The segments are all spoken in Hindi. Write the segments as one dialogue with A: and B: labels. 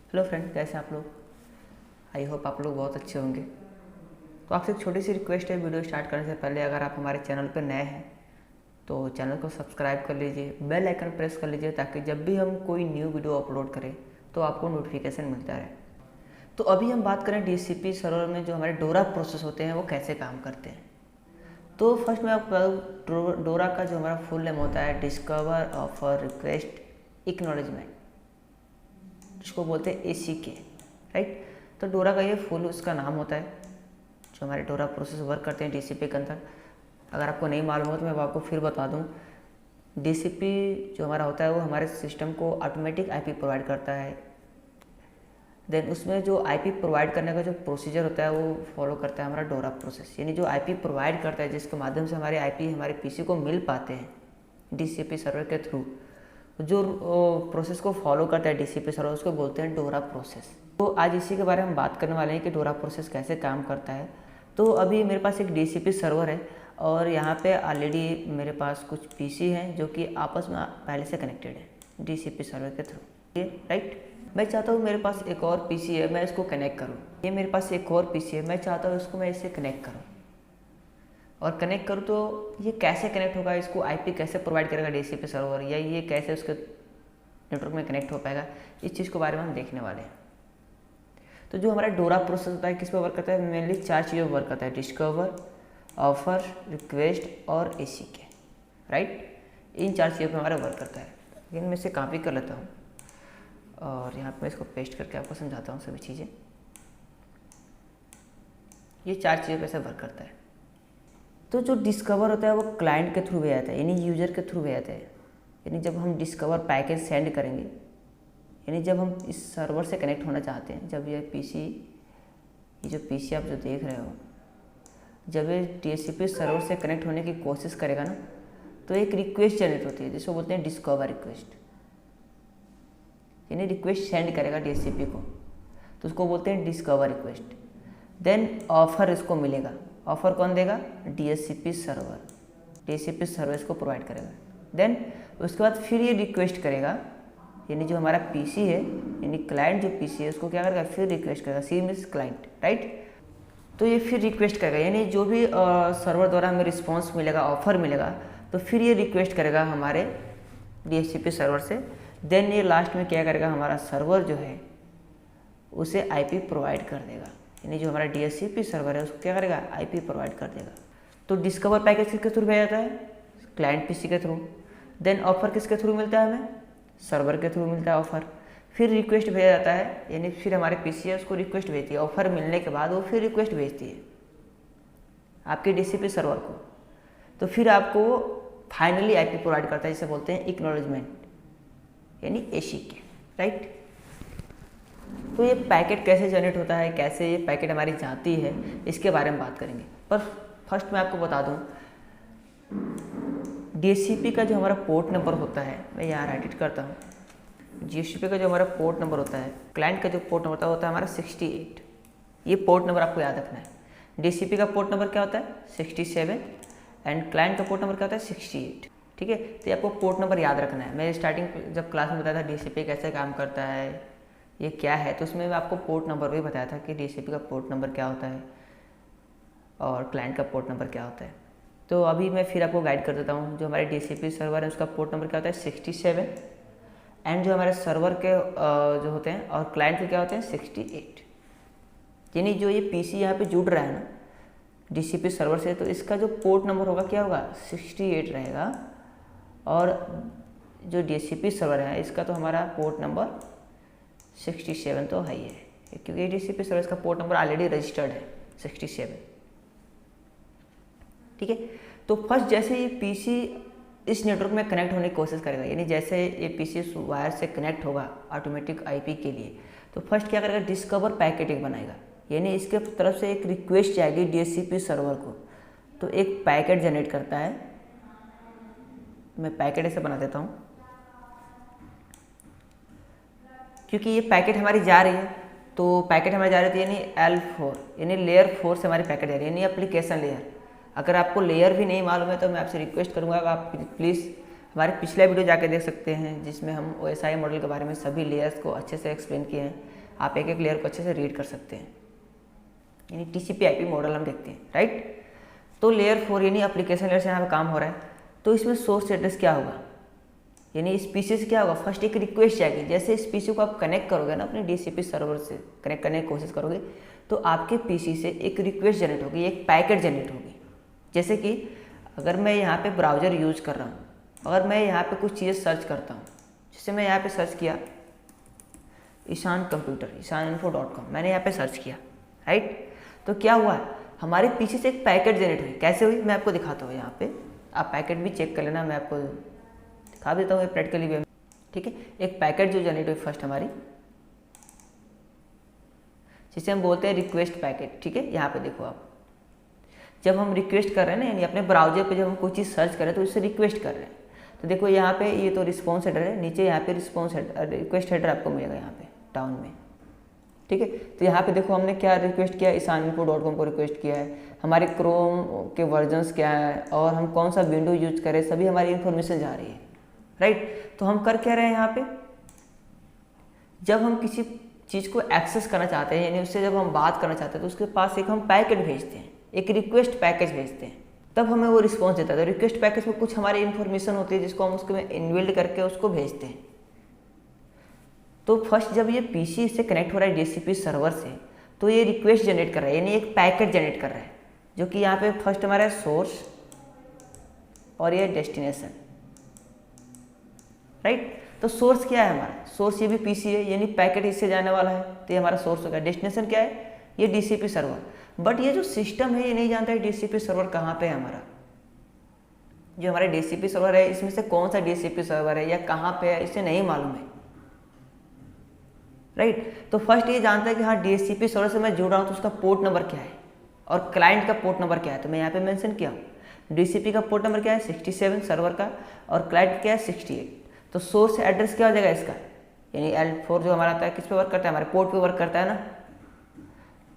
A: हेलो फ्रेंड, कैसे हैं आप लोग। आई होप आप लोग बहुत अच्छे होंगे। तो आपसे एक छोटी सी रिक्वेस्ट है, वीडियो स्टार्ट करने से पहले अगर आप हमारे चैनल पर नए हैं तो चैनल को सब्सक्राइब कर लीजिए, बेल आइकन प्रेस कर लीजिए ताकि जब भी हम कोई न्यू वीडियो अपलोड करें तो आपको नोटिफिकेशन मिलता रहे। तो अभी हम बात करें DCP सर्वर में जो हमारे डोरा प्रोसेस होते हैं वो कैसे काम करते हैं। तो फर्स्ट में आपको डोरा का जो हमारा फुल नेम होता है डिस्कवर ऑफर रिक्वेस्ट एक्नॉलेजमेंट, जिसको बोलते हैं ACK, राइट। तो डोरा का ये फुल उसका नाम होता है जो हमारे डोरा प्रोसेस वर्क करते हैं DCP के अंदर। अगर आपको नहीं मालूम हो तो मैं आपको फिर बता दूं। DCP जो हमारा होता है वो हमारे सिस्टम को ऑटोमेटिक IP प्रोवाइड करता है। देन उसमें जो IP प्रोवाइड करने का जो प्रोसीजर होता है वो फॉलो करता है हमारा डोरा प्रोसेस, यानी जो IP प्रोवाइड करता है जिसके माध्यम से हमारे IP हमारे PC को मिल पाते हैं DCP सर्वर के थ्रू। जो प्रोसेस को फॉलो करता है DCP सर्वर उसको बोलते हैं डोरा प्रोसेस। तो आज इसी के बारे में हम बात करने वाले हैं कि डोरा प्रोसेस कैसे काम करता है। तो अभी मेरे पास एक DCP सर्वर है और यहाँ पे ऑलरेडी मेरे पास कुछ PC हैं जो कि आपस में पहले से कनेक्टेड है DCP सर्वर के थ्रू, राइट। मैं चाहता हूँ मेरे पास एक और PC है, मैं इसको कनेक्ट करूँ। ये मेरे पास एक और PC है, मैं चाहता हूँ इसको मैं इससे कनेक्ट करूँ और कनेक्ट करूँ तो ये कैसे कनेक्ट होगा, इसको IP कैसे प्रोवाइड करेगा DCP सर्वर, या ये कैसे उसके नेटवर्क में कनेक्ट हो पाएगा, इस चीज़ के बारे में हम देखने वाले हैं। तो जो हमारा डोरा प्रोसेस होता है किस पे वर्क करता है, मेनली 4 चीज़ों पर वर्क करता है, डिस्कवर, ऑफर, रिक्वेस्ट और ACK, राइट। इन 4 चीज़ों पर हमारा वर्क करता है। लेकिन मैं इसे कॉपी कर लेता हूँ और यहाँ पर मैं इसको पेस्ट करके आपको समझाता हूँ सभी चीज़ें। ये 4 चीज़ों पर ऐसे वर्क करता है। तो जो डिस्कवर होता है वो क्लाइंट के थ्रू भी आता है, यानी यूज़र के थ्रू भी आता है। यानी जब हम डिस्कवर पैकेज सेंड करेंगे, यानी जब हम इस सर्वर से कनेक्ट होना चाहते हैं, जब ये जो PC आप जो देख रहे हो, जब ये DCP सर्वर से कनेक्ट होने की कोशिश करेगा ना तो एक रिक्वेस्ट जनरेट होती है जिसको बोलते हैं डिस्कवर रिक्वेस्ट, यानी रिक्वेस्ट सेंड करेगा DCP को, तो उसको बोलते हैं डिस्कवर रिक्वेस्ट। देन ऑफर इसको मिलेगा, ऑफर कौन देगा, DCP सर्वर इसको प्रोवाइड करेगा। देन उसके बाद फिर ये रिक्वेस्ट करेगा, यानी जो हमारा PC है, यानी क्लाइंट जो PC है उसको क्या करेगा, फिर रिक्वेस्ट करेगा, C मीन्स क्लाइंट, राइट। तो ये फिर रिक्वेस्ट करेगा, यानी जो भी सर्वर द्वारा हमें रिस्पॉन्स मिलेगा, ऑफर मिलेगा, तो फिर ये रिक्वेस्ट करेगा हमारे DCP सर्वर से। देन ये लास्ट में क्या करेगा, हमारा सर्वर जो है उसे IP प्रोवाइड कर देगा, यानी जो हमारा DCP सर्वर है उसको क्या करेगा, IP प्रोवाइड कर देगा। तो डिस्कवर पैकेज किसके थ्रू भेजा जाता है, क्लाइंट PC के थ्रू। देन ऑफर किसके थ्रू मिलता है, हमें सर्वर के थ्रू मिलता है ऑफर। फिर रिक्वेस्ट भेजा जाता है, यानी फिर हमारे PC है उसको रिक्वेस्ट भेजती है, ऑफर मिलने के बाद वो फिर रिक्वेस्ट भेजती है आपके DCP सर्वर को। तो फिर आपको फाइनली IP प्रोवाइड करता है, जिसे बोलते हैं एक्नॉलेजमेंट, यानी ACK, राइट। तो ये पैकेट कैसे जनरेट होता है, कैसे ये पैकेट हमारी जाती है, इसके बारे में बात करेंगे। पर फर्स्ट मैं आपको बता दूं, DCP का जो हमारा पोर्ट नंबर होता है, मैं यहाँ राइट करता हूँ। DCP का जो हमारा पोर्ट नंबर होता है, क्लाइंट का जो पोर्ट नंबर होता है हमारा 68। ये पोर्ट नंबर आपको याद रखना है। DCP का पोर्ट नंबर क्या होता है, 67, एंड क्लाइंट का पोर्ट नंबर क्या होता है, 68, ठीक है। तो ये आपको पोर्ट नंबर याद रखना है। मैं स्टार्टिंग जब क्लास में बताया था DCP कैसे काम करता है, ये क्या है, तो उसमें मैं आपको पोर्ट नंबर भी बताया था कि DCP का पोर्ट नंबर क्या होता है और क्लाइंट का पोर्ट नंबर क्या होता है। तो अभी मैं फिर आपको गाइड कर देता हूँ। जो हमारे DCP सर्वर है उसका पोर्ट नंबर क्या होता है, 67, एंड जो हमारे सर्वर के जो होते हैं और क्लाइंट के क्या होते हैं, 68। यानी जो ये PC यहाँ पे जुड़ रहा है ना DCP सर्वर से, तो इसका जो पोर्ट नंबर होगा क्या होगा, 68 रहेगा। और जो DCP सर्वर है इसका तो हमारा पोर्ट नंबर 67 तो है ही है, क्योंकि DCP सर्वर का पोर्ट नंबर ऑलरेडी रजिस्टर्ड है 67, ठीक है। तो फर्स्ट जैसे ये PC इस नेटवर्क में कनेक्ट होने की कोशिश करेगा, यानी जैसे ये PC वायर से कनेक्ट होगा ऑटोमेटिक IP के लिए, तो फर्स्ट क्या करेगा, डिस्कवर पैकेट एक बनाएगा, यानी इसके तरफ से एक रिक्वेस्ट जाएगी DCP सर्वर को, तो एक पैकेट जनरेट करता है। मैं पैकेट ऐसे बना देता हूँ क्योंकि ये पैकेट हमारी जा रही है, तो पैकेट हमारी जा रही है, यानी L4, यानी लेयर 4 से हमारी पैकेट जा रही है, यानी एप्लीकेशन लेयर। अगर आपको लेयर भी नहीं मालूम है तो मैं आपसे रिक्वेस्ट करूंगा आप प्लीज़ हमारे पिछला वीडियो जाके देख सकते हैं, जिसमें हम OSI मॉडल के बारे में सभी लेयर्स को अच्छे से एक्सप्लेन किए हैं। आप एक एक लेयर को अच्छे से रीड कर सकते हैं। यानी TCP/IP मॉडल हम देखते हैं, राइट। तो लेयर 4 यानी एप्लीकेशन लेयर से यहाँ पे काम हो रहा है। तो इसमें सोर्स एड्रेस क्या होगा, यानी इस पीसी से क्या होगा, फर्स्ट एक रिक्वेस्ट जाएगी। जैसे इस पीसी को आप कनेक्ट करोगे ना अपने DHCP सर्वर से कनेक्ट करने की कोशिश करोगे, तो आपके पीसी से एक रिक्वेस्ट जनरेट होगी, एक पैकेट जनरेट होगी। जैसे कि अगर मैं यहाँ पे ब्राउज़र यूज कर रहा हूँ, अगर मैं यहाँ पे कुछ चीज़ें सर्च करता हूँ, जैसे मैं यहाँ पे सर्च किया ईशान कंप्यूटर, ishaninfo.com, मैंने यहाँ पे सर्च किया, राइट। तो क्या हुआ, हमारे पीछे से एक पैकेट जनरेट हुई। कैसे हुई, मैं आपको दिखाता हूँ। यहाँ पे आप पैकेट भी चेक कर लेना, मैं आपको दिखा देता हूँ प्रैक्टिकली वे में, ठीक है। एक पैकेट जो जनरेट हुई फर्स्ट हमारी, जिसे हम बोलते हैं रिक्वेस्ट पैकेट, ठीक है। यहाँ पे देखो आप, जब हम रिक्वेस्ट कर रहे हैं ना, यानी अपने ब्राउजर पे जब हम कोई चीज़ सर्च कर रहे हैं तो उससे रिक्वेस्ट कर रहे हैं। तो देखो यहाँ पे ये तो रिस्पॉन्स हेडर है, नीचे यहाँ पे रिस्पॉन्स हेडर, रिक्वेस्ट हेडर आपको मिलेगा यहाँ पे डाउन में, ठीक है। तो यहाँ पे देखो हमने क्या रिक्वेस्ट किया, ishaninfo.com को रिक्वेस्ट किया है, हमारे क्रोम के वर्जन्स क्या है और हम कौन सा विंडो यूज करें, सभी हमारी इन्फॉर्मेशन जा रही है, राइट। तो हम कर क्या रहे हैं यहाँ पे, जब हम किसी चीज़ को एक्सेस करना चाहते हैं, यानी उससे जब हम बात करना चाहते हैं, तो उसके पास एक हम पैकेट भेजते हैं, एक रिक्वेस्ट पैकेज भेजते हैं, तब हमें वो रिस्पॉन्स देता है। तो रिक्वेस्ट पैकेज में कुछ हमारी इन्फॉर्मेशन होती है जिसको हम उसके में इनबिल्ड करके उसको भेजते हैं। तो फर्स्ट जब ये पीसी इससे कनेक्ट हो रहा है DHCP सर्वर से, तो ये रिक्वेस्ट जनरेट कर रहा है, यानी एक पैकेट जनरेट कर रहा है, जो कि यहाँ पे फर्स्ट हमारा सोर्स और ये डेस्टिनेशन, राइट। तो सोर्स क्या है हमारा, सोर्स ये भी पीसी है, यानी पैकेट इससे जाने वाला है, तो ये हमारा सोर्स हो गया। डेस्टिनेशन क्या है, ये DHCP सर्वर। बट ये जो सिस्टम है ये नहीं जानता है DHCP सर्वर कहाँ पे है हमारा। जो हमारा DHCP सर्वर है, इसमें से कौन सा DHCP सर्वर है या कहाँ पे है, इसे नहीं मालूम है, राइट। तो फर्स्ट ये जानता है कि हाँ DHCP सर्वर से मैं जुड़ रहा हूँ, तो उसका पोर्ट नंबर क्या है और क्लाइंट का पोर्ट नंबर क्या है। तो मैं यहाँ पे मेंशन किया हूँ, DHCP का पोर्ट नंबर क्या है 67 सर्वर का, और क्लाइंट क्या है 68। तो सोर्स एड्रेस क्या हो जाएगा इसका, यानी L4 जो हमारा आता है किस पे वर्क करता है, हमारे पोर्ट पे वर्क करता है ना।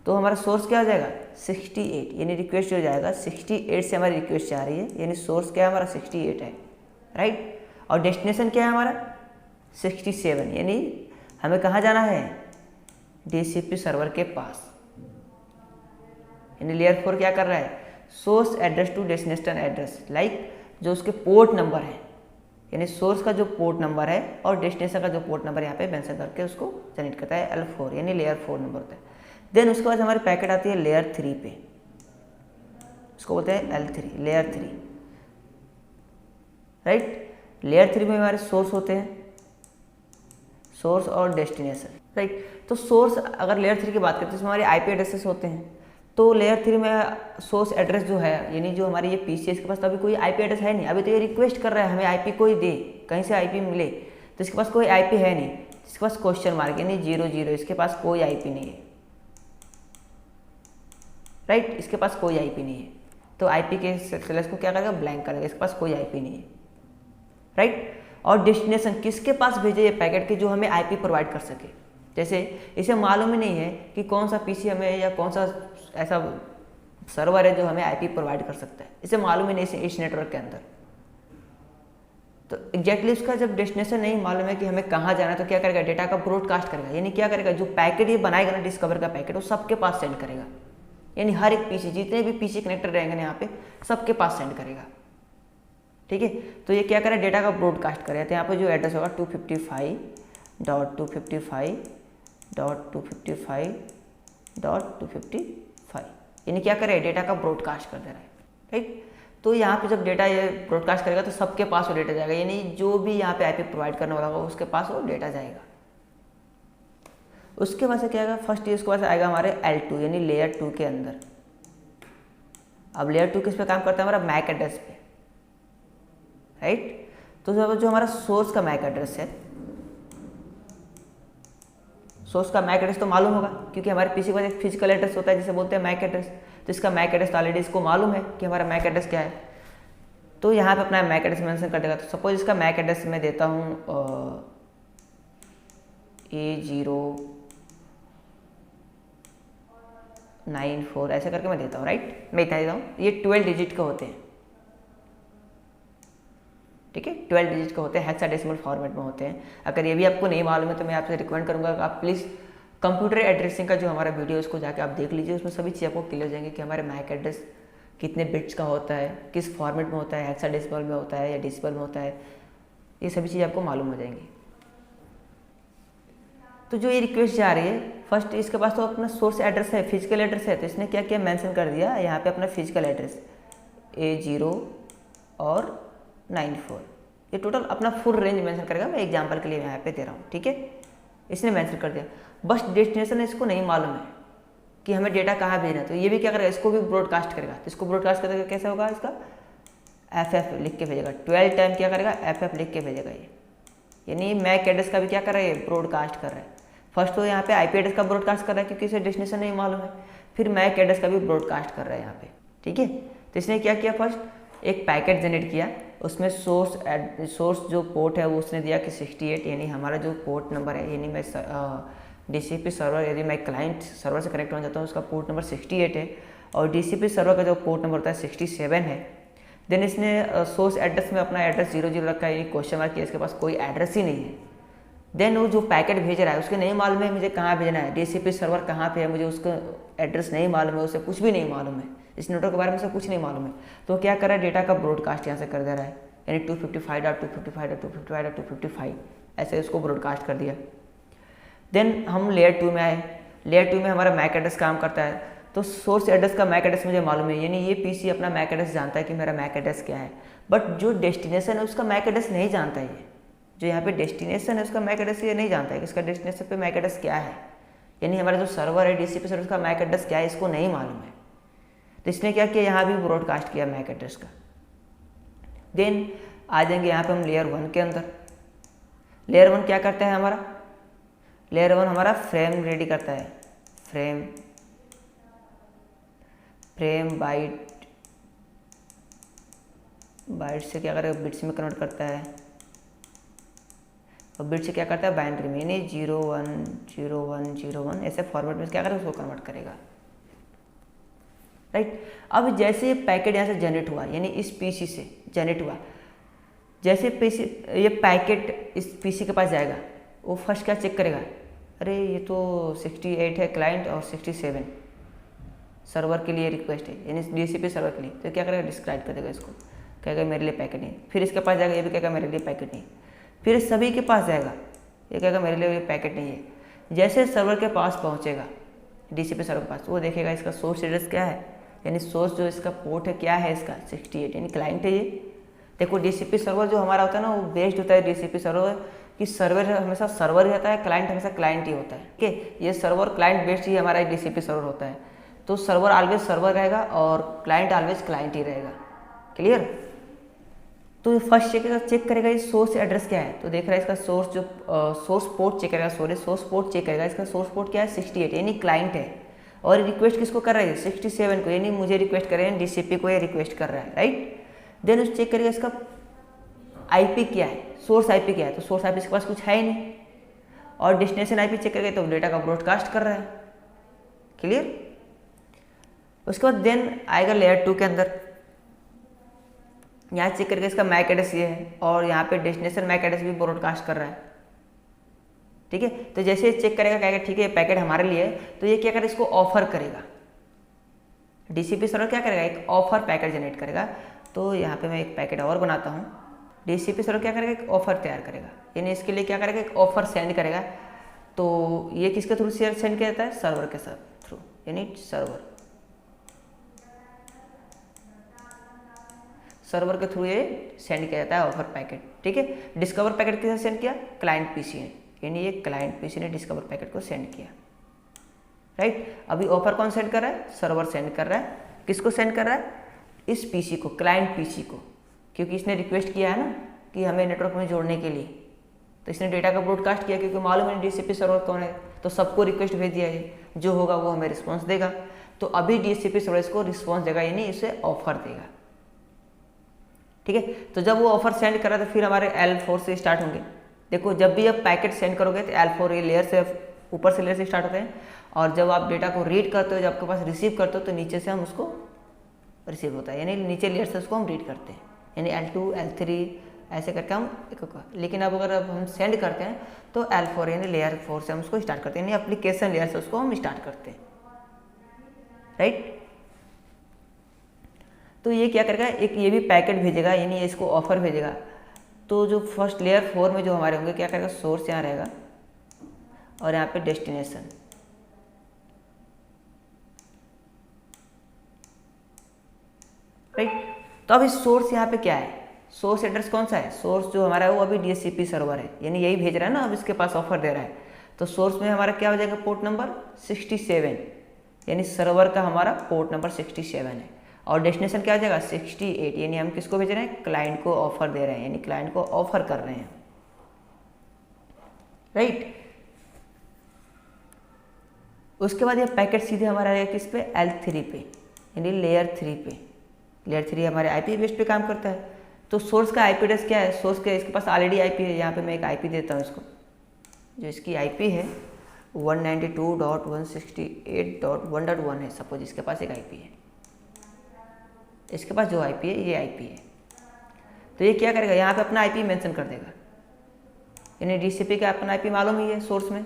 A: तो हमारा सोर्स क्या हो जाएगा 68, यानी रिक्वेस्ट जो जाएगा 68 से हमारी रिक्वेस्ट जा रही है, यानी सोर्स क्या है हमारा 68 है, राइट। और डेस्टिनेशन क्या है हमारा 67, यानी हमें कहाँ जाना है DHCP सर्वर के पास। यानी लेयर 4 क्या कर रहा है, source address to destination address, like जो उसके पोर्ट नंबर है, यानी सोर्स का जो पोर्ट नंबर है और डेस्टिनेशन का जो पोर्ट नंबर यहाँ पे मेंशन करके उसको जनरेट करता है L4, यानी लेयर 4 नंबर होता है। देन उसके बाद हमारी पैकेट आती है लेयर 3 पे, उसको बोलते हैं L3, लेयर 3, राइट। लेयर 3 में हमारे सोर्स होते हैं, सोर्स और डेस्टिनेशन, राइट। तो सोर्स अगर लेयर 3 की बात करते हैं तो हमारे IP एड्रेसेस होते हैं। तो लेयर 3 में सोर्स एड्रेस जो है, यानी जो हमारी ये पीसी है इसके पास तो अभी कोई IP एड्रेस है नहीं, अभी तो ये रिक्वेस्ट कर रहा है हमें IP कोई दे, कहीं से IP मिले, तो इसके पास कोई IP है नहीं, इसके पास क्वेश्चन मार्क यानी 00, इसके पास कोई IP नहीं है, राइट। इसके पास कोई IP नहीं है, तो IP के सेलेक्ट को क्या करेगा, ब्लैंक करेगा, इसके पास कोई IP नहीं है, राइट। और डेस्टिनेशन किसके पास भेजे ये पैकेट की, जो हमें IP प्रोवाइड कर सके। जैसे इसे मालूम ही नहीं है कि कौन सा पीसी हमें या कौन सा ऐसा सर्वर है जो हमें IP प्रोवाइड कर सकता है, इसे मालूम ही नहीं इस नेटवर्क के अंदर। तो एग्जैक्टली उसका जब डेस्टिनेशन नहीं मालूम है कि हमें कहाँ जाना है, तो क्या करेगा, डेटा का ब्रॉडकास्ट करेगा, यानी क्या करेगा, जो पैकेट ये बनाएगा ना डिस्कवर का पैकेट, वो सबके पास सेंड करेगा, यानी हर एक पीसी, जितने भी पीसी कनेक्टेड रहेंगे ना यहाँ पे, सबके पास सेंड करेगा, ठीक है। तो ये क्या करे, डेटा का ब्रॉडकास्ट करेगा। तो यहाँ पे जो एड्रेस होगा 255.255.255.255, यानी क्या करे, डेटा का ब्रॉडकास्ट कर दे रहा है, राइट। तो यहाँ पे जब डेटा ये ब्रॉडकास्ट करेगा तो सबके पास वो डेटा जाएगा, यानी जो भी यहाँ पे IP प्रोवाइड करने वाला होगा उसके पास वो डेटा जाएगा। उसके बाद से क्या आएगा, फर्स्ट इसके बाद आएगा हमारे L2, यानी लेयर 2 के अंदर। अब लेयर 2 किस पे काम करता है, हमारा मैक एड्रेस पे, राइट। तो जो हमारा सोर्स का मैक एड्रेस है, सोर्स का मैक एड्रेस तो मालूम होगा क्योंकि हमारे पीसी के पास एक फिजिकल एड्रेस होता है जिसे बोलते हैं मैक एड्रेस। तो इसका मैक एड्रेस तो ऑलरेडी इसको मालूम है कि हमारा मैक एड्रेस क्या है, तो यहाँ पे अपना मैक एड्रेस मेंशन कर देगा। तो सपोज इसका मैक एड्रेस मैं देता हूँ A094, ऐसे करके मैं देता हूँ, राइट। मैं इतना देता हूँ, ये 12 डिजिट के होते हैं, ठीक है, 12 डिजिट के होते हैं, हेक्साडेसिमल फॉर्मेट में होते हैं। अगर ये भी आपको नहीं मालूम है तो मैं आपसे रिकमेंड करूँगा कि आप प्लीज़ कंप्यूटर एड्रेसिंग का जो हमारा वीडियो है उसको जाके आप देख लीजिए, उसमें सभी चीज़ आपको क्लियर हो जाएंगे कि हमारे मैक एड्रेस कितने बिट्स का होता है, किस फॉर्मेट में होता है, हेक्साडेसिमल में होता है या डेसिमल में होता है, ये सभी चीज़ आपको मालूम हो जाएंगी। तो जो ये रिक्वेस्ट जा रही है, फर्स्ट इसके पास तो अपना सोर्स एड्रेस है, फिजिकल एड्रेस है, तो इसने क्या किया मेंशन कर दिया यहाँ पे अपना फिजिकल एड्रेस A0 और 94, ये टोटल अपना फुल रेंज मेंशन करेगा। मैं एग्जांपल के लिए यहाँ पे दे रहा हूँ, ठीक है, इसने मेंशन कर दिया। बस डेस्टिनेशन इसको नहीं मालूम है कि हमें डेटा कहाँ भेजना है, तो ये भी क्या करेगा, इसको भी ब्रॉडकास्ट करेगा। तो इसको ब्रॉडकास्ट करेगा कैसे होगा, इसका FF लिख के भेजेगा, 12 टाइम क्या करेगा FF लिख के भेजेगा ये, यानी मैक एड्रेस का भी क्या कर रहा है ये ब्रॉडकास्ट कर रहा है। फर्स्ट तो यहाँ पे IP एड्रेस का ब्रॉडकास्ट कर रहा है क्योंकि इसे डेस्टिनेशन नहीं मालूम है, फिर मैक एड्रेस का भी ब्रॉडकास्ट कर रहा है यहाँ पे, ठीक है। तो इसने क्या किया, फर्स्ट एक पैकेट जनरेट किया, उसमें सोर्स जो पोर्ट है वो उसने दिया कि 68, यानी हमारा जो पोर्ट नंबर है, यानी मैं DCP सर्वर, यदि मैं क्लाइंट सर्वर से कनेक्ट होना चाहता हूँ उसका पोर्ट नंबर 68 है, और DCP सर्वर का जो पोर्ट नंबर होता है 67 है। देन इसने सोर्स एड्रेस में अपना एड्रेस 00 रखा है, यानी क्वेश्चन मार्क किया, इसके पास कोई एड्रेस ही नहीं है। देन वो जो पैकेट भेज रहा है उसके नहीं मालूम है मुझे कहाँ भेजना है, DCP सर्वर कहाँ पे है, मुझे उसका एड्रेस नहीं मालूम है, उसे कुछ भी नहीं मालूम है, इस नेटवर्क के बारे में उसे कुछ नहीं मालूम है। तो क्या कर रहा है, डेटा का ब्रॉडकास्ट यहाँ से कर दे रहा है, यानी 255.255.255.255 ऐसे उसको ब्रॉडकास्ट कर दिया। देन हम लेयर 2 में आए, लेयर 2 में हमारा मैक एड्रेस काम करता है, तो सोर्स एड्रेस का मैक एड्रेस मुझे मालूम है, यानी ये PC अपना मैक एड्रेस जानता है कि मेरा मैक एड्रेस क्या है, बट जो डेस्टिनेशन है उसका मैक एड्रेस नहीं जानता है। ये जो यहाँ पे डेस्टिनेशन है उसका मैक एड्रेस ये नहीं जानता है कि इसका डेस्टिनेशन पे मैक एड्रेस क्या है, यानी हमारा जो सर्वर है DCP सर्वर का मैक एड्रेस क्या है इसको नहीं मालूम है। तो इसने क्या किया, यहाँ भी ब्रॉडकास्ट किया मैक एड्रेस का। देन आ जाएंगे यहाँ पे हम लेयर 1 के अंदर। लेयर 1 क्या करता है, हमारा लेयर 1 हमारा फ्रेम रेडी करता है, फ्रेम बाइट से क्या करेगा, बिट्स में कन्वर्ट करता है, और बिट से क्या करता है बाइनरी में, यानी 010101 ऐसे फॉर्मेट में क्या करेगा उसको कन्वर्ट करेगा, राइट। अब जैसे ये पैकेट यहाँ से जनरेट हुआ, यानी इस PC से जनरेट हुआ, जैसे ये पैकेट इस PC के पास जाएगा, वो फर्स्ट क्या चेक करेगा, अरे ये तो 68 है क्लाइंट और 67 सर्वर के लिए रिक्वेस्ट है, यानी DCP सर्वर के लिए, तो क्या करेगा डिस्क्राइब कर देगा इसको, कहेगा मेरे लिए पैकेट नहीं। फिर इसके पास जाएगा, ये भी कहेगा मेरे लिए पैकेट नहीं। फिर सभी के पास जाएगा, ये कहेगा मेरे लिए पैकेट नहीं है। जैसे सर्वर के पास पहुंचेगा, DCP सर्वर के पास, वो देखेगा इसका सोर्स एड्रेस क्या है, यानी सोर्स जो इसका पोर्ट है क्या है इसका 68, यानी क्लाइंट है ये। देखो DCP सर्वर जो हमारा होता है ना वो बेस्ड होता है DCP सर्वर कि सर्वर हमेशा सर्वर ही होता है, क्लाइंट हमेशा क्लाइंट ही होता है, ठीक है। ये सर्वर क्लाइंट बेस्ड ही हमारा DCP सर्वर होता है, तो सर्वर ऑलवेज सर्वर रहेगा और क्लाइंट ऑलवेज क्लाइंट ही रहेगा, क्लियर। तो फर्स्ट चेक करेगा ये सोर्स एड्रेस क्या है, तो देख रहा है इसका सोर्स जो सोर्स पोर्ट चेक करेगा, सोर्स पोर्ट चेक करेगा, इसका सोर्स पोर्ट क्या है 68, यानी क्लाइंट है, और रिक्वेस्ट किसको कर रहा है 67 को, यानी मुझे रिक्वेस्ट कर रहे हैं, DCP को ये रिक्वेस्ट कर रहा है, राइट। देन उस चेक करेगा इसका IP क्या है, सोर्स IP क्या है, तो सोर्स IP इसके पास कुछ है ही नहीं, और डेस्टिनेशन IP चेक करेगा तो डेटा का ब्रॉडकास्ट कर रहा है, क्लियर। उसके बाद देन आएगा लेयर 2 के अंदर, यहाँ चेक करके इसका मैक एड्रेस ये है, और यहाँ पे डेस्टिनेशन मैक एड्रेस भी ब्रॉडकास्ट कर रहा है, ठीक है। तो जैसे ये चेक करेगा कहेगा ठीक है ये पैकेट हमारे लिए है, तो ये क्या करेगा इसको ऑफर करेगा, DCP सर्वर क्या करेगा एक ऑफर पैकेट जनरेट करेगा। तो यहाँ पे मैं एक पैकेट और बनाता हूँ, DCP सर्वर क्या करेगा एक ऑफर तैयार करेगा, यानी इसके लिए क्या करेगा एक ऑफर सेंड करेगा। तो ये किसके थ्रू सेंड किया जाता है, सर्वर के साथ थ्रू, यानी सर्वर के थ्रू ये सेंड किया जाता है ऑफर पैकेट, ठीक है। डिस्कवर पैकेट किसने सेंड किया, क्लाइंट PC ने, यानी ये क्लाइंट PC ने डिस्कवर पैकेट को सेंड किया, राइट। अभी ऑफर कौन सेंड कर रहा है, सर्वर सेंड कर रहा है, किसको सेंड कर रहा है, इस PC को, क्लाइंट PC को, क्योंकि इसने रिक्वेस्ट किया है ना कि हमें नेटवर्क में जोड़ने के लिए, तो इसने डेटा का ब्रॉडकास्ट किया, क्योंकि मालूम है DCP सर्वर कौन है, तो सबको रिक्वेस्ट भेज दिया है, जो होगा वो हमें रिस्पॉन्स देगा। तो अभी DCP सर्वर इसको रिस्पॉन्स देगा, यानी इसे ऑफर देगा, ठीक है। तो जब वो ऑफर सेंड करा तो फिर हमारे L4 से स्टार्ट होंगे। देखो जब भी आप पैकेट सेंड करोगे तो L4 ये लेयर से ऊपर से लेयर से स्टार्ट होते हैं, और जब आप डेटा को रीड करते हो, जब आपके पास रिसीव करते हो, तो नीचे से हम उसको रिसीव होता है, यानी नीचे लेयर से उसको हम रीड करते हैं, यानी L2 L3 ऐसे करके हम लेकिन अब अगर हम सेंड करते हैं तो L4 यानी लेयर 4 से हम उसको स्टार्ट करते हैं, यानी एप्लीकेशन लेयर से उसको हम स्टार्ट करते हैं, राइट। तो ये क्या करेगा, एक ये भी पैकेट भेजेगा, यानी ये इसको ऑफर भेजेगा। तो जो फर्स्ट लेयर 4 में जो हमारे होंगे, क्या करेगा, सोर्स यहाँ रहेगा और यहाँ पे डेस्टिनेशन, राइट। तो अब इस सोर्स यहाँ पे क्या है, सोर्स एड्रेस कौन सा है, सोर्स जो हमारा है वो अभी DHCP सर्वर है, यानी यही भेज रहा है ना, अब इसके पास ऑफर दे रहा है। तो सोर्स में हमारा क्या हो जाएगा, पोर्ट नंबर 67, यानी सर्वर का हमारा पोर्ट नंबर 67 है। और डेस्टिनेशन क्या हो जाएगा, 68, यानी हम किसको भेज रहे हैं, क्लाइंट को ऑफर दे रहे हैं, यानी क्लाइंट को ऑफर कर रहे हैं, राइट। उसके बाद ये पैकेट सीधे हमारा आएगा किस पे, L3 पे, यानी लेयर 3 पे। लेयर 3 हमारे IP बेस पे काम करता है। तो सोर्स का IP एड्रेस क्या है, सोर्स का इसके पास ऑलरेडी IP है, यहाँ पे मैं एक IP देता हूँ इसको, जो इसकी IP है 192.168.1.1 है, सपोज इसके पास एक IP है, इसके पास जो IP है ये IP है। तो ये क्या करेगा, यहाँ पे अपना IP मेंशन कर देगा, यानी DHCP का अपना IP मालूम ही है सोर्स में,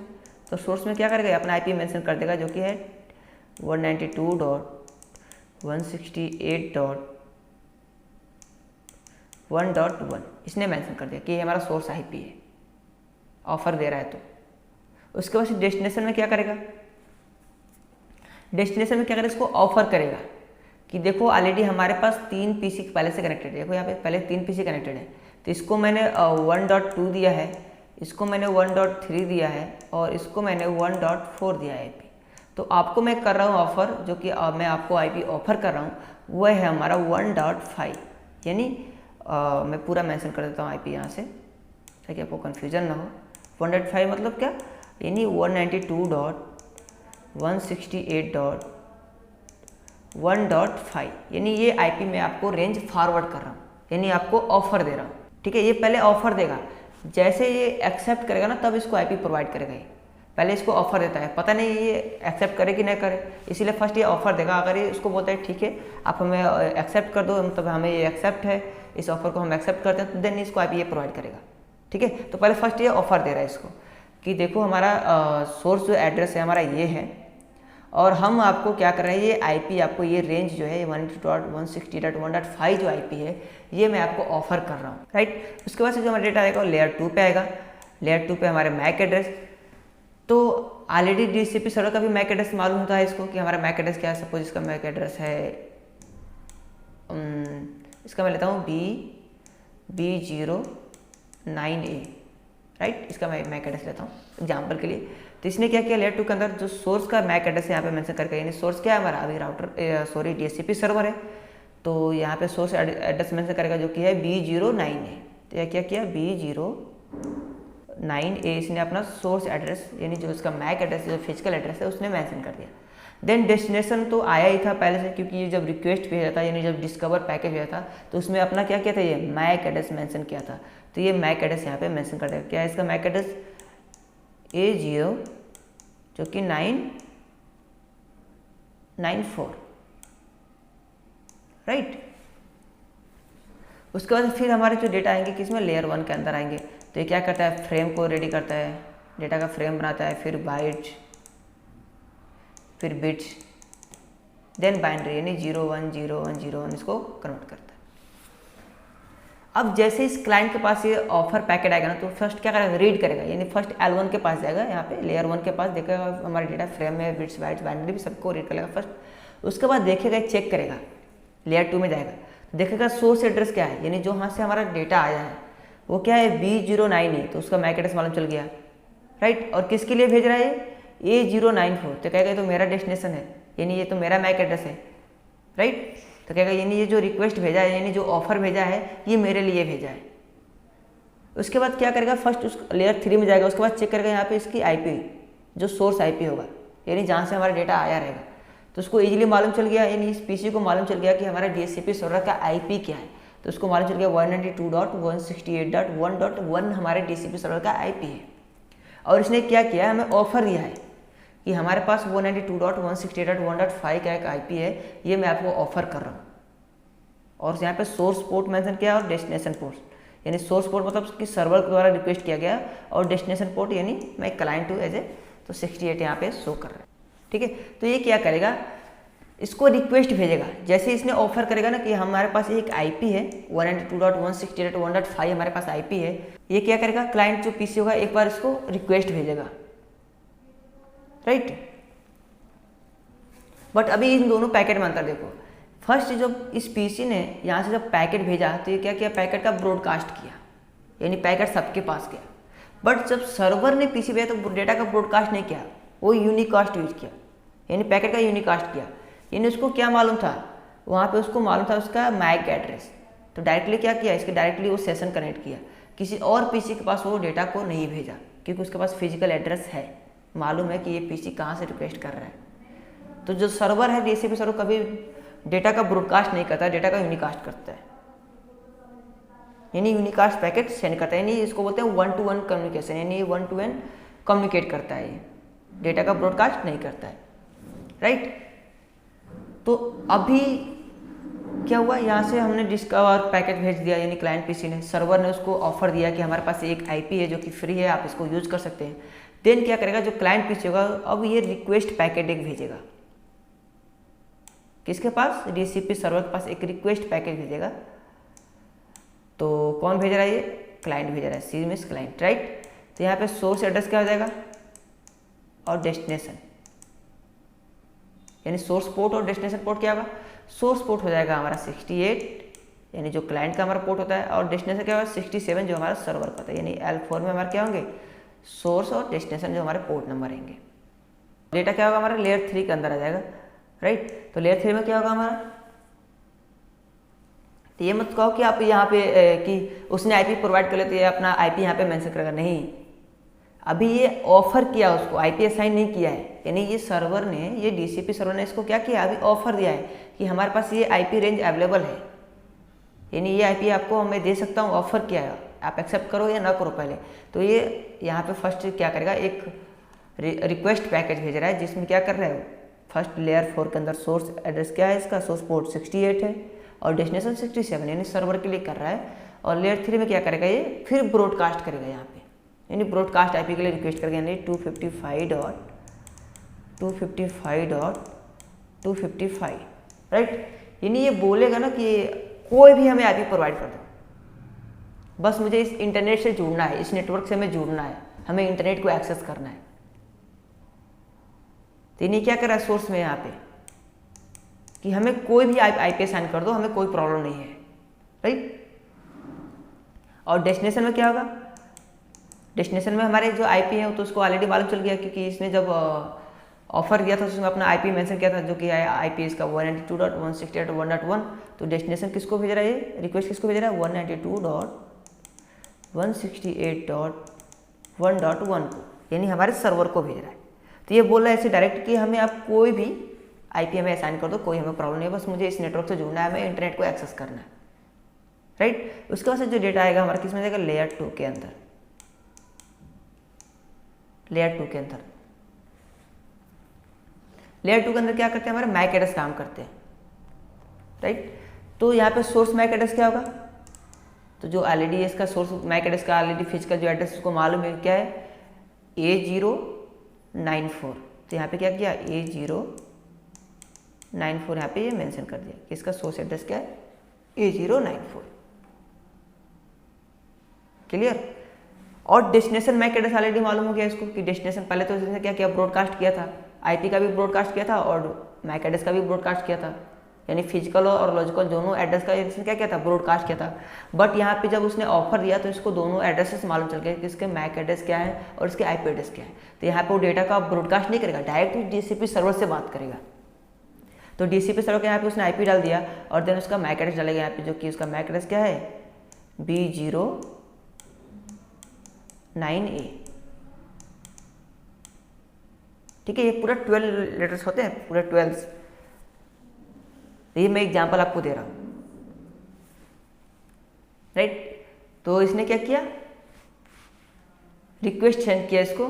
A: तो सोर्स में क्या करेगा, अपना IP मेंशन कर देगा, जो कि है 192.168.1.1, इसने मेंशन कर दिया कि ये हमारा सोर्स IP है, ऑफर दे रहा है। तो उसके बाद डेस्टिनेशन में क्या करेगा, डेस्टिनेशन में क्या करेगा, इसको ऑफर करेगा कि देखो ऑलरेडी हमारे पास 3 PC पहले से कनेक्टेड है, देखो यहाँ पे पहले 3 PC कनेक्टेड है, तो इसको मैंने 1.2 दिया है, इसको मैंने 1.3 दिया है और इसको मैंने 1.4 दिया है IP। तो आपको मैं कर रहा हूँ ऑफर, जो कि मैं आपको IP ऑफर कर रहा हूँ, वह है हमारा 1.5, यानी मैं पूरा मेंशन कर देता हूँ IP यहाँ से ताकि आपको कन्फ्यूजन ना हो। 1.5 मतलब क्या, यानी 192.168.1.5, यानी ये IP मैं आपको रेंज फॉरवर्ड कर रहा हूँ, यानी आपको ऑफर दे रहा हूँ, ठीक है। ये पहले ऑफर देगा, जैसे ये एक्सेप्ट करेगा ना तब इसको IP प्रोवाइड करेगा। ये पहले इसको ऑफर देता है, पता नहीं ये एक्सेप्ट करे कि नहीं करे, इसीलिए फर्स्ट ये ऑफर देगा। अगर ये उसको बोलता है ठीक है आप हमें एक्सेप्ट कर दो, मतलब हमें ये एक्सेप्ट है, इस ऑफर को हम एक्सेप्ट करते हैं, तो देन इसको IP ये प्रोवाइड करेगा, ठीक है। तो पहले फर्स्ट ये ऑफर दे रहा है इसको कि देखो हमारा सोर्स जो एड्रेस है हमारा ये है, और हम आपको क्या कर रहे हैं, ये IP आपको ये रेंज जो है 192.168.1.5 जो IP है ये मैं आपको ऑफर कर रहा हूँ, राइट। उसके बाद से जो हमारा डेटा आएगा लेयर 2 पे आएगा। लेयर 2 पे हमारे मैक एड्रेस, तो ऑलरेडी DHCP सर्वर का भी मैक एड्रेस मालूम होता है इसको कि हमारा मैक एड्रेस क्या है। सपोज इसका मैक एड्रेस है इसका मैं लेता हूँ B09A, राइट। इसका मैं मैक एड्रेस लेता हूँ एग्जाम्पल के लिए। तो इसने क्या किया, लेयर 2 के अंदर जो सोर्स का मैक एड्रेस यहाँ पे मेंशन करके, यानी सोर्स क्या है हमारा अभी राउटर DHCP सर्वर है, तो यहाँ पे सोर्स एड्रेस मेंशन करेगा जो कि है B09A। तो यह क्या किया, B09A इसने अपना सोर्स एड्रेस यानी जो इसका मैक एड्रेस जो फिजिकल एड्रेस है उसने मेंशन कर दिया। देन डेस्टिनेशन तो आया ही था पहले से, क्योंकि ये जब रिक्वेस्ट भेजा था यानी जब डिस्कवर पैकेज भेजा था तो उसमें अपना क्या किया था, ये मैक एड्रेस मेंशन किया था। तो ये मैक एड्रेस यहाँ पे मेंशन कर देगा। क्या है इसका मैक एड्रेस, A0 जो कि 994, राइट। उसके बाद फिर हमारे जो डेटा आएंगे किसमें, लेयर 1 के अंदर आएंगे। तो ये क्या करता है, फ्रेम को रेडी करता है, डेटा का फ्रेम बनाता है, फिर बाइट्स, फिर बिट्स, देन बाइनरी यानी 010101 इसको कन्वर्ट करता है। अब जैसे इस क्लाइंट के पास ये ऑफर पैकेट आएगा ना, तो फर्स्ट क्या करेगा, रीड करेगा, यानी फर्स्ट L1 के पास जाएगा, यहाँ पे लेयर 1 के पास देखेगा हमारे डेटा फ्रेम में बिट्स बाइट्स बाइनरी भी सबको रीड करेगा फर्स्ट। उसके बाद देखेगा चेक करेगा, लेयर 2 में जाएगा, देखेगा सोर्स एड्रेस क्या है, यानी जो यहाँ से हमारा डेटा आया है वो क्या है B09A, तो उसका मैक एड्रेस मालूम चल गया, राइट। और किसके लिए भेज रहा है, A094, तो कहेगा ये तो मेरा डेस्टिनेशन है, यानी ये तो मेरा मैक एड्रेस है, राइट। तो कहेगा यानी ये जो रिक्वेस्ट भेजा है यानी जो ऑफर भेजा है ये मेरे लिए भेजा है। उसके बाद क्या करेगा, फर्स्ट उस लेयर 3 में जाएगा, उसके बाद चेक करेगा यहाँ पे इसकी IP जो सोर्स IP होगा, यानी जहाँ से हमारा डेटा आया रहेगा, तो उसको इजीली मालूम चल गया, यानी इस PC को मालूम चल गया कि हमारा DHCP सर्वर का IP क्या है। तो उसको मालूम चल गया 192.168.1.1 हमारे DHCP सर्वर का IP है। और इसने क्या किया, हमें ऑफर दिया है कि हमारे पास 192.168.1.5 का एक IP है, ये मैं आपको ऑफर कर रहा हूँ। और यहाँ पे सोर्स पोर्ट मेंशन किया और डेस्टिनेशन पोर्ट, यानी सोर्स पोर्ट मतलब कि सर्वर के द्वारा रिक्वेस्ट किया गया, और डेस्टिनेशन पोर्ट यानी मैं क्लाइंट हूँ एज ए, तो 68 यहाँ पे शो कर रहा है। ठीक है, तो ये क्या करेगा, इसको रिक्वेस्ट भेजेगा। जैसे इसने ऑफर करेगा ना कि हमारे पास एक आईपी है 192.168.1.5 हमारे पास आईपी है, ये क्या करेगा, क्लाइंट जो पीसी होगा एक बार इसको रिक्वेस्ट भेजेगा, राइट। बट अभी इन दोनों पैकेट में अंतर देखो। फर्स्ट जब इस पीसी ने यहाँ से जब पैकेट भेजा तो ये क्या किया, पैकेट का ब्रॉडकास्ट किया, यानी पैकेट सबके पास गया। बट जब सर्वर ने पीसी भेजा तो डेटा का ब्रॉडकास्ट नहीं किया, वो यूनिकास्ट यूज किया, यानी पैकेट का यूनिकास्ट किया। यानी उसको क्या मालूम था, वहाँ पे उसको मालूम था उसका मैक एड्रेस, तो डायरेक्टली क्या किया, इसके डायरेक्टली वो सेशन कनेक्ट किया, किसी और पीसी के पास वो डेटा को नहीं भेजा, क्योंकि उसके पास फिजिकल एड्रेस है, मालूम है कि ये पीसी कहाँ से रिक्वेस्ट कर रहा है। तो जो सर्वर है डीएचसीपी सर्वर कभी डेटा का ब्रॉडकास्ट नहीं करता, डेटा का यूनिकास्ट करता है, यानी यूनिकास्ट पैकेट सेंड करता है, यानी इसको बोलते हैं 1-to-1 कम्युनिकेशन, यानी 1-to-1 कम्युनिकेट करता है, ये डेटा का ब्रॉडकास्ट नहीं करता है, राइट। तो अभी क्या हुआ, यहाँ से हमने डिस्कवर पैकेट भेज दिया, यानी क्लाइंट पीसी ने, सर्वर ने उसको ऑफर दिया कि हमारे पास एक आईपी है जो कि फ्री है, आप इसको यूज कर सकते हैं। देन क्या करेगा, जो क्लाइंट पीसी होगा अब ये रिक्वेस्ट पैकेट एक भेजेगा, किसके पास, डीसीपी सर्वर के पास एक रिक्वेस्ट पैकेट भेजेगा। तो कौन भेज रहा है, ये क्लाइंट भेज रहा है, सी मीन्स क्लाइंट, राइट। तो यहाँ पे सोर्स एड्रेस क्या हो जाएगा और डेस्टिनेशन, यानी सोर्स पोर्ट और डेस्टिनेशन पोर्ट क्या होगा, सोर्स पोर्ट हो जाएगा हमारा 68, यानी जो क्लाइंट का हमारा पोर्ट होता है, और डेस्टिनेशन क्या होगा 67 जो हमारा सर्वर का होता है, यानी L4 में हमारे क्या होंगे, सोर्स और डेस्टिनेशन जो हमारे पोर्ट नंबर रहेंगे। डेटा क्या होगा हमारा लेयर 3 के अंदर आ जाएगा, राइट। तो लेयर 3 में क्या होगा हमारा, तो ये मत कहो कि आप यहाँ पे कि उसने आईपी प्रोवाइड कर लेते अपना आईपी यहाँ पे मेंशन करेगा, नहीं, अभी ये ऑफर किया, उसको आईपी असाइन नहीं किया है, यानी ये सर्वर ने, ये डीसीपी सर्वर ने इसको क्या किया, अभी ऑफर दिया है कि हमारे पास ये आईपी रेंज अवेलेबल है, यानी ये आईपी आपको मैं दे सकता हूँ, ऑफर किया है, आप एक्सेप्ट करो या ना करो पहले। तो ये यहाँ पे फर्स्ट क्या करेगा, एक रिक्वेस्ट पैकेज भेज रहा है, जिसमें क्या कर रहा है, फर्स्ट लेयर 4 के अंदर सोर्स एड्रेस क्या है, इसका सोर्स पोर्ट 68 है और डेस्टिनेशन 67, यानी सर्वर के लिए कर रहा है। और लेयर 3 में क्या करेगा, ये फिर ब्रॉडकास्ट करेगा यहाँ पे, यानी ब्रॉडकास्ट आईपी के लिए रिक्वेस्ट करेगा, यानी 255.255.255, राइट। यानी ये बोलेगा ना कि कोई भी हमें आईपी प्रोवाइड कर दो, बस मुझे इस इंटरनेट से जुड़ना है, इस नेटवर्क से हमें जुड़ना है, हमें इंटरनेट को एक्सेस करना है। तो इन्हें क्या कर रहा है सोर्स में यहाँ पे कि हमें कोई भी आईपी असाइन कर दो, हमें कोई प्रॉब्लम नहीं है, राइट। और डेस्टिनेशन में क्या होगा, डेस्टिनेशन में हमारे जो आईपी है तो उसको ऑलरेडी मालूम चल गया, क्योंकि इसने जब ऑफर किया था उसमें अपना आईपी मेंशन किया था, जो कि आईपी इसका 192.168.1.1। तो डेस्टिनेशन किसको भेज रहा है, ये रिक्वेस्ट किसको भेज रहा है, 192.168.1.1 को, यानी हमारे सर्वर को भेज रहा है। तो ये बोल रहा है ऐसे डायरेक्ट कि हमें आप कोई भी आईपी हमें असाइन कर दो, कोई हमें प्रॉब्लम नहीं है, बस मुझे इस नेटवर्क से जुड़ना है, हमें इंटरनेट को एक्सेस करना है, राइट। उसके बाद से जो डेटा आएगा हमारा किस में जाएगा, लेयर 2 के अंदर, लेयर 2 के अंदर। लेयर 2 के अंदर क्या करते हैं, हमारे मैक एड्रेस काम करते हैं, राइट। तो यहाँ पे सोर्स मैक एड्रेस क्या होगा, तो जो ऑलरेडी इसका सोर्स मैक एड्रेस का ऑलरेडी फिजिकल जो एड्रेस उसको मालूम है क्या है, A094। तो यहाँ पे क्या किया, A094 यहाँ पे ये मेंशन कर दिया कि इसका सोर्स एड्रेस क्या है, A094, क्लियर। और डेस्टिनेशन मैक एड्रेस ऑलरेडी मालूम हो गया इसको कि डेस्टिनेशन पहले तो इसने क्या किया, ब्रॉडकास्ट किया था, आईपी का भी ब्रॉडकास्ट किया था और मैक एड्रेस का भी ब्रॉडकास्ट किया था, यानी फिजिकल और लॉजिकल दोनों एड्रेस का इसने क्या किया था, ब्रॉडकास्ट किया था। बट यहाँ पे जब उसने ऑफर दिया तो इसको दोनों एड्रेसेस मालूम चल गया कि इसके मैक एड्रेस क्या है और इसके आईपी एड्रेस क्या है। तो यहाँ पे वो डेटा का ब्रॉडकास्ट नहीं करेगा, डायरेक्ट डीसीपी सर्वर से बात करेगा। तो डीसीपी सर्वर के यहाँ पे उसने आईपी डाल दिया और देन उसका मैक एड्रेस डालेगा यहाँ पे, जो कि उसका मैक एड्रेस क्या है, B09A, ठीक है। ये पूरा 12 लेटर्स होते हैं, पूरा 12। ये मैं एग्जांपल आपको दे रहा हूं, राइट। तो इसने क्या किया, रिक्वेस्ट सेंड किया इसको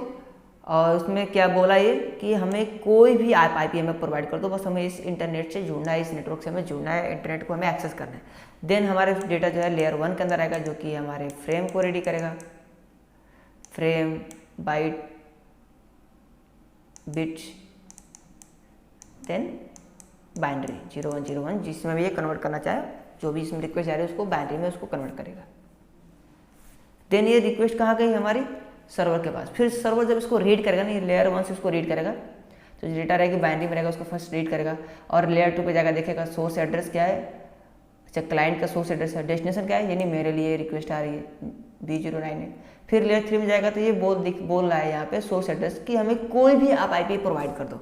A: और उसमें क्या बोला ये कि हमें कोई भी आप IP हमें प्रोवाइड कर दो, बस हमें इस इंटरनेट से जुड़ना है, इस नेटवर्क से हमें जुड़ना है, इंटरनेट को हमें एक्सेस करना है। देन हमारे डेटा जो है लेयर 1 के अंदर आएगा, जो कि हमारे फ्रेम को रेडी करेगा, frame, byte, bits, then binary 0101, जिसमें भी ये कन्वर्ट करना चाहे, जो भी इसमें रिक्वेस्ट आ रही है उसको बाइनरी में उसको कन्वर्ट करेगा। देन ये रिक्वेस्ट कहाँ गई हमारी सर्वर के पास। फिर सर्वर जब इसको रीड करेगा ना, ये लेयर 1 से इसको रीड करेगा, तो जो डेटा रहेगी बाइनरी में रहेगा उसको फर्स्ट रीड करेगा, और लेयर 2 पे जाकर देखेगा सोर्स एड्रेस क्या है। अच्छा, क्लाइंट का सोर्स एड्रेस है, डेस्टिनेशन क्या है, यानी मेरे लिए रिक्वेस्ट आ रही है B098। फिर लेयर 3 में जाएगा तो ये बोल रहा है यहाँ पे सोर्स एड्रेस कि हमें कोई भी आप IP प्रोवाइड कर दो,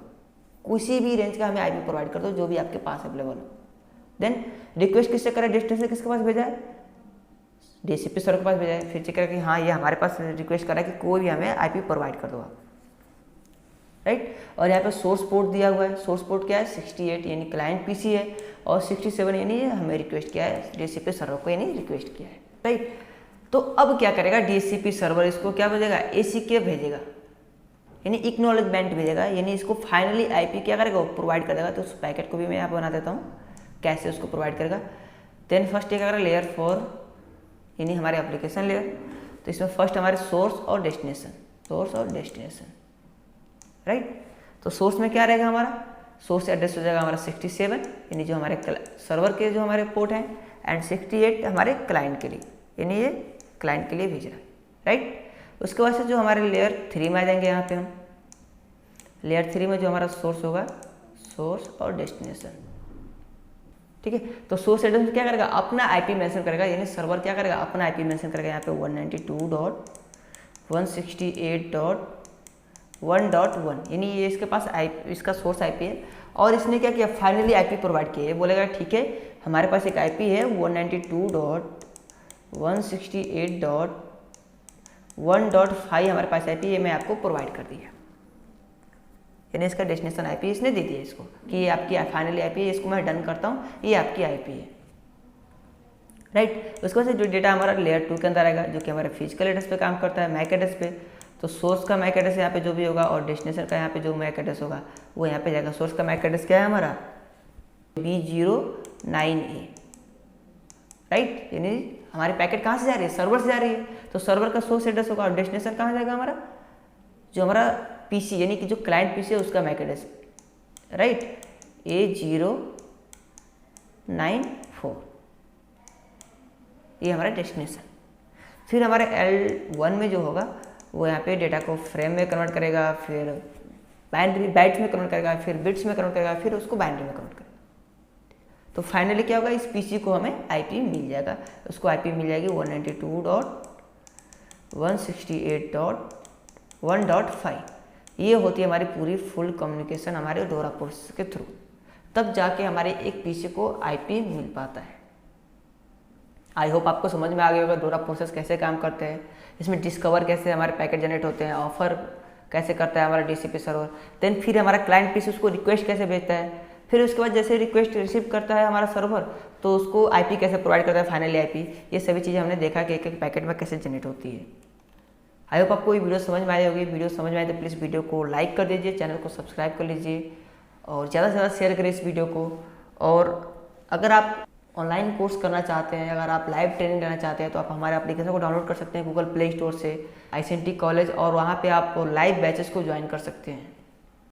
A: किसी भी रेंज का हमें IP प्रोवाइड कर दो जो भी आपके पास अवेलेबल हो। देन रिक्वेस्ट किससे करें, डेस्टिनेशन किसके पास भेजा है, DCP सर्वर के पास भेजा है। फिर चेक करें कि हाँ ये हमारे पास रिक्वेस्ट करा है कि कोई भी हमें IP प्रोवाइड कर दो आप, राइट। और यहाँ पे सोर्स पोर्ट दिया हुआ है, सोर्स पोर्ट क्या है 68 यानी क्लाइंट PC है, और 67 यानी हमें रिक्वेस्ट किया है DCP सर्वर को, यानी रिक्वेस्ट किया है, राइट। तो अब क्या करेगा DCP सर्वर, इसको क्या भेजेगा, ACK भेजेगा, यानी एक्नॉलेजमेंट भेजेगा, यानी इसको फाइनली IP क्या करेगा, वो प्रोवाइड कर देगा। तो उस पैकेट को भी मैं यहाँ पर बना देता हूँ कैसे उसको प्रोवाइड करेगा। देन फर्स्ट ये क्या करेगा, लेयर 4 यानी हमारे एप्लीकेशन लेयर, तो इसमें फर्स्ट हमारे सोर्स और डेस्टिनेशन, सोर्स और डेस्टिनेशन, राइट। तो सोर्स में क्या रहेगा, हमारा सोर्स एड्रेस हो जाएगा हमारा 67 यानी जो हमारे सर्वर के जो हमारे पोर्ट हैं, एंड 68 हमारे क्लाइंट के लिए, यानी ये क्लाइंट के लिए भेज रहा है, राइट। उसके बाद से जो हमारे लेयर 3 में आ जाएंगे, यहाँ पे हम लेयर 3 में जो हमारा सोर्स होगा, सोर्स और डेस्टिनेशन, ठीक है। तो सोर्स एड्रेस में क्या करेगा, अपना IP मेंशन करेगा, यानी सर्वर क्या करेगा, अपना IP मेंशन करेगा। यहाँ पे 192.168.1.1 यानी ये इसके पास इसका सोर्स IP है, और इसने क्या किया, फाइनली IP प्रोवाइड किया। ये बोलेगा ठीक है हमारे पास एक IP है 192.168.1.5 हमारे पास IP, ये मैं आपको प्रोवाइड कर दिया, यानी इसका डेस्टिनेशन IP इसने दे दिया इसको कि ये आपकी फाइनली IP है, इसको मैं डन करता हूँ, ये आपकी IP है, राइट। उसके बाद से जो डेटा हमारा लेयर 2 के अंदर आएगा, जो कि हमारे फिजिकल एड्रेस पे काम करता है, मैक एड्रेस पे। तो सोर्स का मैक एड्रेस यहाँ पे जो भी होगा, और डेस्टिनेशन का यहाँ पे जो मैक एड्रेस होगा वो यहाँ पे जाएगा। सोर्स का मैक एड्रेस क्या है हमारा B09A, राइट, यानी हमारी पैकेट कहाँ से जा रही है, सर्वर से जा रही है, तो सर्वर का सोर्स एड्रेस होगा, और डेस्टिनेशन कहाँ जाएगा हमारा, जो हमारा PC यानी कि जो क्लाइंट PC है उसका मैक एड्रेस, राइट, A094, ये हमारा डेस्टिनेशन। फिर हमारे L1 में जो होगा वो यहाँ पे डेटा को फ्रेम में कन्वर्ट करेगा, फिर बाइनरी बाइट्स में कन्वर्ट करेगा, फिर बिट्स में कन्वर्ट करेगा, फिर उसको बाइनरी में कन्वर्ट करेगा। तो फाइनली क्या होगा, इस PC को हमें IP मिल जाएगा, उसको IP मिल जाएगी 192.168.1.5। ये होती है हमारी पूरी फुल कम्युनिकेशन हमारे डोरा प्रोसेस के थ्रू, तब जाके हमारे एक PC को IP मिल पाता है। आई होप आपको समझ में आ गया होगा डोरा प्रोसेस कैसे काम करते हैं, इसमें डिस्कवर कैसे हमारे पैकेट जनरेट होते हैं, ऑफर कैसे करता है हमारा DCP सर्वर, देन फिर हमारा क्लाइंट PC उसको रिक्वेस्ट कैसे भेजता है, फिर उसके बाद जैसे रिक्वेस्ट रिसीव करता है हमारा सर्वर तो उसको IP कैसे प्रोवाइड करता है फाइनली IP, ये सभी चीज़ें हमने देखा कि एक एक पैकेट में कैसे जनरेट होती है। आई होप आपको ये वीडियो समझ में आई होगी। वीडियो समझ में आए तो प्लीज़ वीडियो को लाइक कर दीजिए, चैनल को सब्सक्राइब कर लीजिए, और ज़्यादा से ज़्यादा शेयर करें इस वीडियो को। और अगर आप ऑनलाइन कोर्स करना चाहते हैं, अगर आप लाइव ट्रेनिंग लेना चाहते हैं, तो आप हमारे एप्लीकेशन को डाउनलोड कर सकते हैं गूगल प्ले स्टोर से, ICNT कॉलेज, और वहाँ पे आप लाइव बैचेस को ज्वाइन कर सकते हैं।